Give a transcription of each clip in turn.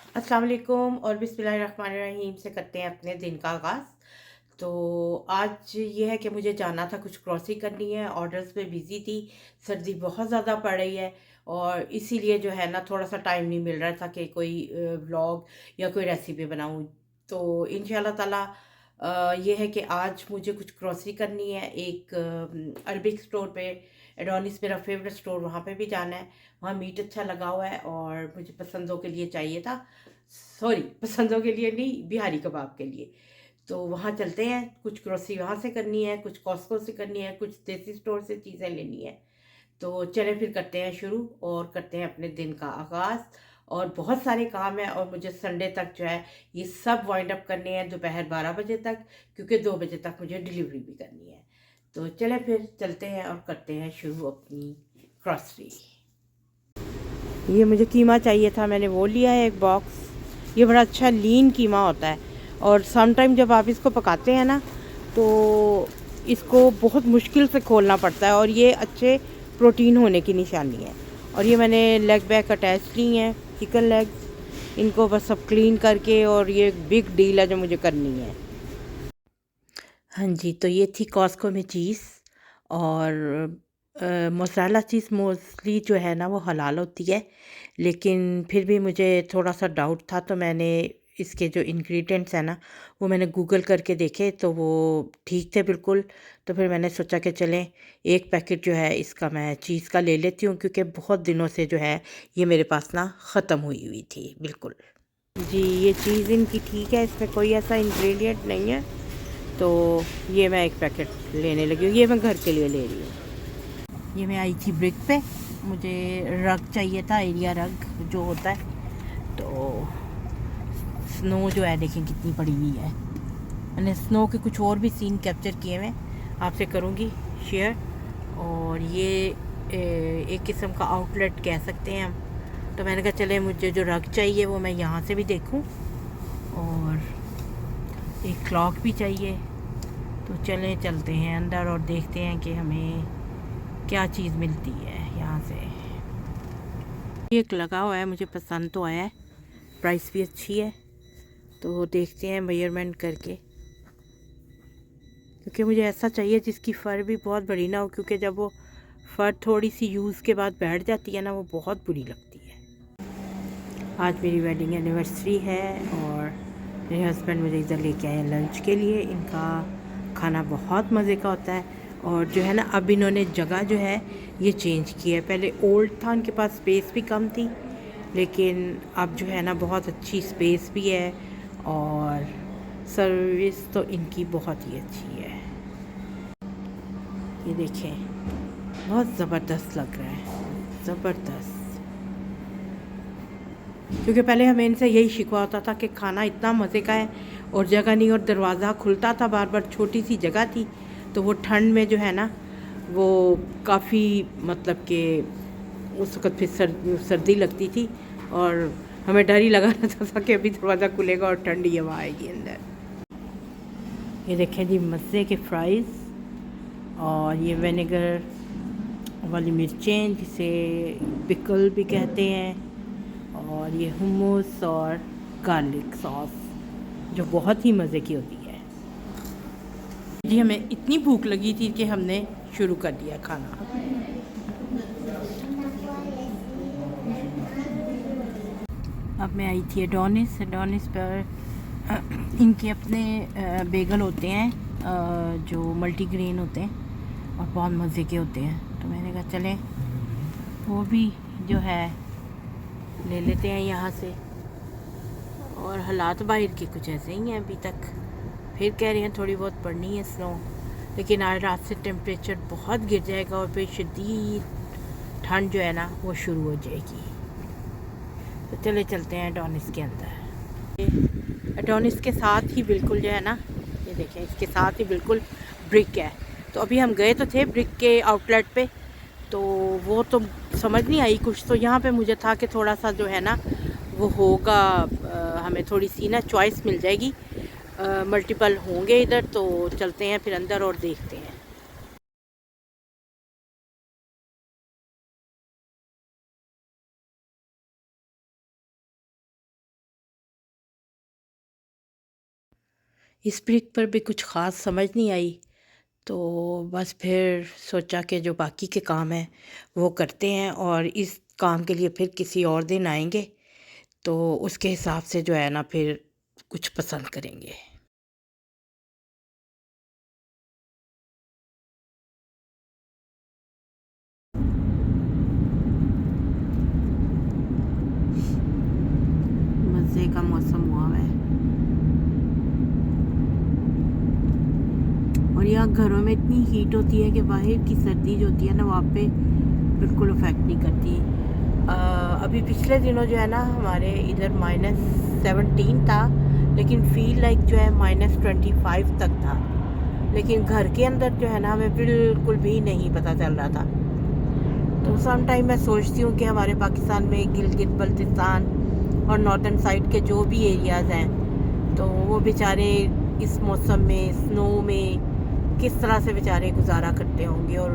अस्सलाम वालेकुम और बिस्मिल्लाहिर्रहमानिर्रहीम से करते हैं अपने दिन का आगाज़। तो आज ये है कि मुझे जाना था, कुछ क्रॉसिंग करनी है, ऑर्डर्स में बिज़ी थी। सर्दी बहुत ज़्यादा पड़ रही है और इसीलिए जो है ना थोड़ा-सा टाइम नहीं मिल रहा था कि कोई व्लॉग या कोई रेसिपी बनाऊँ। तो इंशाल्लाह ताला ये है कि आज मुझे कुछ ग्रोसरी करनी है। एक अरबिक स्टोर पे, एडोनिस मेरा फेवरेट स्टोर, वहाँ पे भी जाना है। वहाँ मीट अच्छा लगा हुआ है और मुझे पसंदों के लिए चाहिए था, सॉरी पसंदों के लिए नहीं, बिहारी कबाब के लिए। तो वहाँ चलते हैं, कुछ ग्रोसरी वहाँ से करनी है, कुछ कॉस्को से करनी है, कुछ देसी स्टोर से चीज़ें लेनी है। तो चलें फिर करते हैं शुरू और करते हैं अपने दिन का आगाज़। और बहुत सारे काम हैं और मुझे संडे तक जो है ये सब वाइंड अप करने हैं, दोपहर 12 बजे तक, क्योंकि 2 बजे तक मुझे डिलीवरी भी करनी है। तो चलें फिर चलते हैं और करते हैं शुरू अपनी ग्रॉसरी। ये मुझे कीमा चाहिए था, मैंने वो लिया है एक बॉक्स। ये बड़ा अच्छा लीन कीमा होता है और सम टाइम जब आप इसको पकाते हैं ना तो इसको बहुत मुश्किल से खोलना पड़ता है और ये अच्छे प्रोटीन होने की निशानी है। और ये मैंने लेग बैक अटैच ली हैं, चिकन लेग्स। इनको बस सब क्लीन करके, और ये बिग डील है जो मुझे करनी है। हाँ जी, तो ये थी कॉस्को में चीज़। और मोज़रेला चीज़ मोस्टली जो है ना वो हलाल होती है, लेकिन फिर भी मुझे थोड़ा-सा डाउट था, तो मैंने इसके जो इंग्रीडिएंट्स हैं ना वो मैंने गूगल करके देखे, तो वो ठीक थे बिल्कुल। तो फिर मैंने सोचा कि चलें एक पैकेट जो है इसका मैं चीज़ का ले लेती हूँ, क्योंकि बहुत दिनों से जो है ये मेरे पास ना ख़त्म हुई हुई थी बिल्कुल। जी, ये चीज़ इनकी ठीक है, इसमें कोई ऐसा इंग्रेडिएंट नहीं है। तो ये मैं एक पैकेट लेने लगी हूँ, ये मैं घर के लिए ले रही हूँ। ये मैं आई थी ब्रिक पे, मुझे रग चाहिए था, एरिया रग जो होता है। तो स्नो जो है देखें कितनी पड़ी हुई है। मैंने स्नो के कुछ और भी सीन कैप्चर किए हुए, आपसे करूँगी शेयर। और ये एक किस्म का आउटलेट कह सकते हैं हम। तो मैंने कहा चले मुझे जो रग चाहिए वो मैं यहाँ से भी देखूँ, और एक क्लॉक भी चाहिए। तो चलें चलते हैं अंदर और देखते हैं कि हमें क्या चीज़ मिलती है यहाँ से। एक लगा हुआ है, मुझे पसंद तो आया है, प्राइस भी अच्छी है। तो देखते हैं मेजरमेंट करके, क्योंकि मुझे ऐसा चाहिए जिसकी फ़र भी बहुत बड़ी ना हो, क्योंकि जब वो फ़र थोड़ी सी यूज़ के बाद बैठ जाती है ना वो बहुत बुरी लगती है। आज मेरी वेडिंग एनिवर्सरी है और मेरे हस्बैंड मुझे इधर लेके आए लंच के लिए। इनका खाना बहुत मज़े का होता है। और जो है ना अब इन्होंने जगह जो है ये चेंज की है। पहले ओल्ड था, उनके पास स्पेस भी कम थी, लेकिन अब जो है ना बहुत अच्छी स्पेस भी है और सर्विस तो इनकी बहुत ही अच्छी है। ये देखें, बहुत ज़बरदस्त लग रहा है, ज़बरदस्त। क्योंकि पहले हमें इनसे यही शिकवा होता था कि खाना इतना मज़े का है और जगह नहीं, और दरवाज़ा खुलता था बार बार, छोटी सी जगह थी। तो वो ठंड में जो है ना वो काफ़ी, मतलब कि उस वक़्त फिर सर्दी लगती थी और हमें डर ही लगा रहता था कि अभी दरवाज़ा खुलेगा और ठंडी हवा आएगी अंदर। ये देखें जी, मज़े के फ्राइज़, और ये विनेगर वाली मिर्चें जिसे पिकल भी कहते हैं, और ये हुमस और गार्लिक सॉस जो बहुत ही मज़े की होती है। जी, हमें इतनी भूख लगी थी कि हमने शुरू कर दिया खाना। अब मैं आई थी एडोनिस। एडोनिस पर इनके अपने बेगल होते हैं, जो मल्टीग्रेन होते हैं और बहुत मज़े के होते हैं। तो मैंने कहा चलें वो भी जो है ले लेते हैं यहाँ से। और हालात बाहर के कुछ ऐसे ही हैं अभी तक। फिर कह रहे हैं थोड़ी बहुत पड़नी है स्नो, लेकिन आज रात से टेम्परेचर बहुत गिर जाएगा और फिर शदीद ठंड जो है ना वो शुरू हो जाएगी। तो चले चलते हैं एडोनिस के अंदर। एडोनिस के साथ ही बिल्कुल जो है ना, ये देखें, इसके साथ ही बिल्कुल ब्रिक है। तो अभी हम गए तो थे ब्रिक के आउटलेट पे, तो वो तो समझ नहीं आई कुछ। तो यहाँ पे मुझे था कि थोड़ा सा जो है ना वो होगा, हमें थोड़ी सी ना चॉइस मिल जाएगी, मल्टीपल होंगे इधर। तो चलते हैं फिर अंदर और देखते हैं। इस ब्रिक पर भी कुछ ख़ास समझ नहीं आई, तो बस फिर सोचा कि जो बाकी के काम हैं वो करते हैं और इस काम के लिए फिर किसी और दिन आएंगे, तो उसके हिसाब से जो है ना फिर कुछ पसंद करेंगे। मज़े का मौसम हुआ है और यहाँ घरों में इतनी हीट होती है कि बाहर की सर्दी जो होती है ना वहाँ पे बिल्कुल अफेक्ट नहीं करती। अभी पिछले दिनों जो है ना हमारे इधर -17 था, लेकिन फील लाइक जो है -25 तक था, लेकिन घर के अंदर जो है ना हमें बिल्कुल भी नहीं पता चल रहा था। तो सम टाइम मैं सोचती हूँ कि हमारे पाकिस्तान में गिलगित बल्तिस्तान और नॉर्दर्न साइड के जो भी एरियाज़ हैं, तो वो बेचारे इस मौसम में स्नो में किस तरह से बेचारे गुजारा करते होंगे। और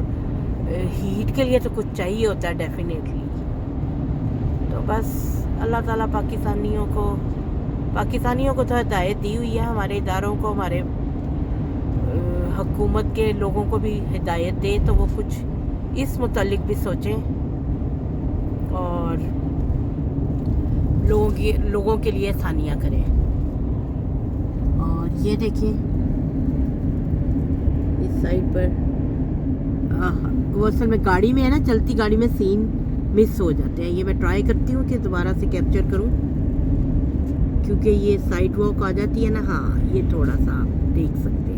हीट के लिए तो कुछ चाहिए होता है डेफिनेटली। तो बस अल्लाह ताला पाकिस्तानियों को तो हिदायत दी हुई है, हमारे इदारों को, हमारे हुकूमत के लोगों को भी हिदायत दे तो वो कुछ इस मुतालिक भी सोचें और लोगों के लिए आसानियाँ करें। और ये देखिए इस साइड पर वो असल में गाड़ी में है ना, चलती गाड़ी में सीन मिस हो जाते हैं। ये मैं ट्राई करती हूँ कि दोबारा से कैप्चर करूँ, क्योंकि ये साइड वॉक आ जाती है ना। हाँ, ये थोड़ा सा आप देख सकते हैं।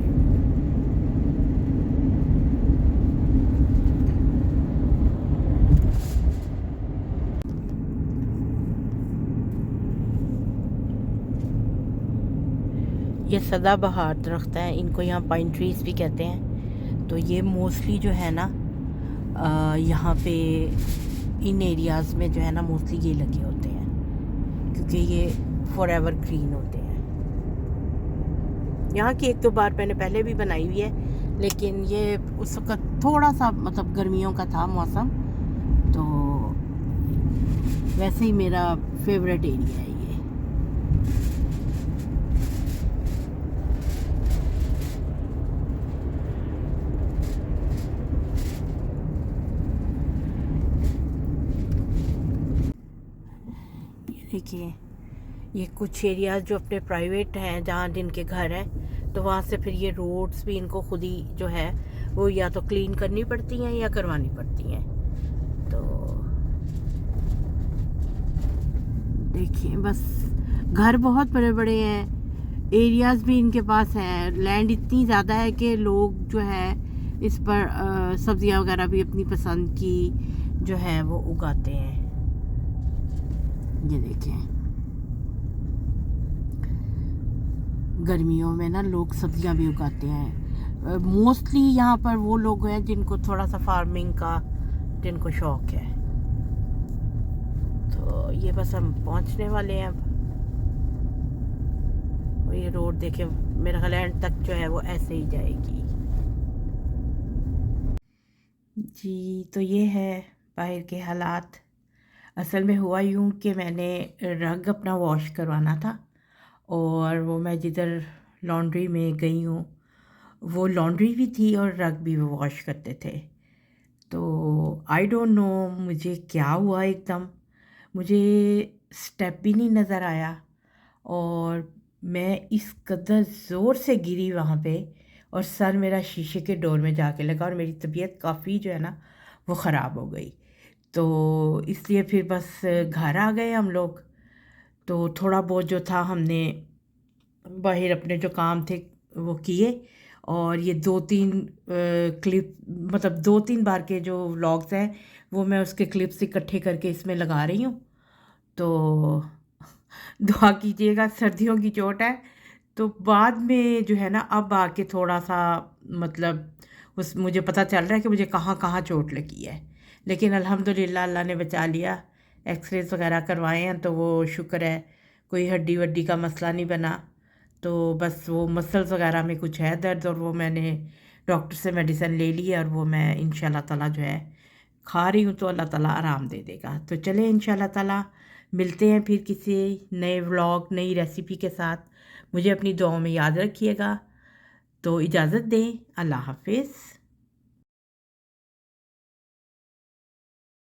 ये सदाबहार दरख्त है, इनको यहाँ पाइन ट्रीज़ भी कहते हैं। तो ये मोस्टली जो है ना यहाँ पे इन एरियाज़ में जो है ना मोस्टली ये लगे होते हैं, क्योंकि ये फॉर एवर ग्रीन होते हैं। यहाँ की एक दो बार मैंने पहले भी बनाई हुई है, लेकिन ये उस वक्त थोड़ा सा मतलब गर्मियों का था मौसम, तो वैसे ही मेरा फेवरेट एरिया है ये। देखिए ये कुछ एरियाज़ जो अपने प्राइवेट हैं, जहाँ जिनके घर हैं, तो वहाँ से फिर ये रोड्स भी इनको खुद ही जो है वो या तो क्लीन करनी पड़ती हैं या करवानी पड़ती हैं। तो देखिए बस घर बहुत बड़े बड़े हैं, एरियाज़ भी इनके पास हैं, लैंड इतनी ज़्यादा है कि लोग जो है इस पर सब्जियां वगैरह भी अपनी पसंद की जो है वो उगाते हैं। ये देखें गर्मियों में ना लोग सब्जियां भी उगाते हैं। मोस्टली यहाँ पर वो लोग हैं जिनको थोड़ा सा फार्मिंग का जिनको शौक है। तो ये बस हम पहुँचने वाले हैं अब। और ये रोड देखें, मेरा ख्याल एंड तक जो है वो ऐसे ही जाएगी जी। तो ये है बाहर के हालात। असल में हुआ यूँ कि मैंने रग अपना वॉश करवाना था, और वो मैं जिधर लॉन्ड्री में गई हूँ वो लॉन्ड्री भी थी और रग भी वो वॉश करते थे। तो आई डोंट नो मुझे क्या हुआ, एकदम मुझे स्टेप भी नहीं नज़र आया और मैं इस कदर ज़ोर से गिरी वहाँ पे, और सर मेरा शीशे के डोर में जाके लगा और मेरी तबीयत काफ़ी जो है ना वो ख़राब हो गई। तो इसलिए फिर बस घर आ गए हम लोग। तो थोड़ा बहुत जो था हमने बाहर अपने जो काम थे वो किए, और ये 2-3 क्लिप मतलब 2-3 बार के जो व्लॉग्स हैं वो मैं उसके क्लिप्स इकट्ठे करके इसमें लगा रही हूँ। तो दुआ कीजिएगा, सर्दियों की चोट है तो बाद में जो है ना अब आके थोड़ा सा मतलब उस मुझे पता चल रहा है कि मुझे कहाँ कहाँ चोट लगी है, लेकिन अल्हम्दुलिल्लाह अल्लाह ने बचा लिया। एक्सरेज वगैरह करवाए हैं तो वो शुक्र है कोई हड्डी वड्डी का मसला नहीं बना। तो बस वो मसल्स वगैरह में कुछ है दर्द, और वो मैंने डॉक्टर से मेडिसिन ले ली है और वो मैं इंशाल्लाह ताला जो है खा रही हूँ, तो अल्लाह ताला आराम दे देगा। तो चले इंशाल्लाह ताला मिलते हैं फिर किसी नए व्लॉग नई रेसिपी के साथ। मुझे अपनी दुआओं में याद रखिएगा। तो इजाज़त दें। अल्लाह हाफ़िज़।